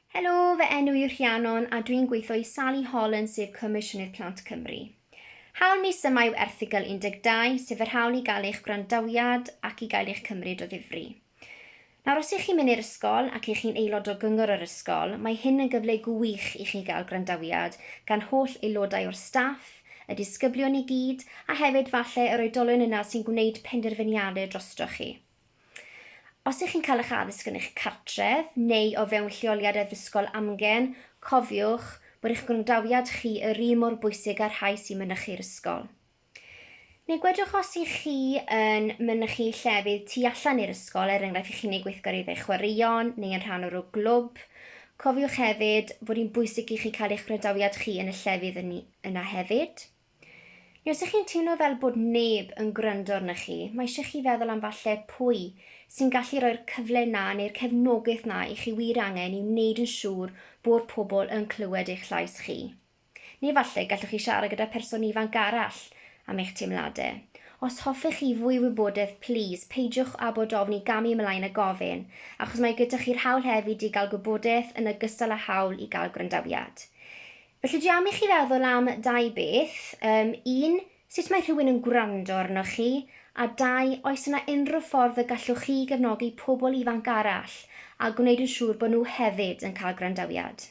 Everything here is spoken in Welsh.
Helo, fy enw yw Rhiannon a dwi'n gweithio i Sally Holland sef Comisiynydd Plant Cymru. Hawl mis yma yw Erthygl 12 sef yr hawl i gael eich gwrandawiad ac i gael eich cymryd o ddifri. Nawr os ych chi'n mynd i'r ysgol ac ych chi'n aelod o gyngor yr ysgol, mae hyn yn gyfle gwych i chi gael gwrandawiad gan holl aelodau o'r staff, y disgyblion i gyd a hefyd falle yr oedolion yna sy'n gwneud penderfyniadau drostoch chi. Os ych chi'n cael eich addysg yn eich cartref neu o fewn lleoliad addysgol amgen, cofiwch bod eich gwrandawiad chi yr un mor bwysig â'r rhai sy'n mynychu'r ysgol. Neu gwedwch os ych chi yn mynychu llefydd tu allan i'r ysgol, enghraifft i chi'n ei gweithgareddau chwaraeon neu yn rhan o'r glwb. Cofiwch hefyd fod hi'n bwysig i chi cael eich gwrandawiad chi yn y llefydd yna hefyd. Neu os ych chi'n teimlo fel bod neb yn gwrando arnoch chi, mae eisiau chi feddwl am falle pwy sy'n gallu rhoi'r cyfle na neu'r cefnogaeth na i chi wir angen i wneud yn siŵr bod pobl yn clywed eich llais chi. Neu falle gallwch chi siarad gyda person ifanc arall am eich teimladau. Os hoffech chi fwy wybodaeth, plis, peidiwch â bod ofni gamu ymlaen a gofyn, achos mae gyda chi'r hawl hefyd i gael gwybodaeth yn ogystal â hawl i gael gwrandawiad. Felly dwi am i chi feddwl am dau beth. Un, sut mae rhywun yn gwrando arnoch chi, a dau, oes yna unrhyw ffordd y gallwch chi gefnogi pobl ifanc arall a gwneud yn siŵr bod nhw hefyd yn cael gwrandawiad.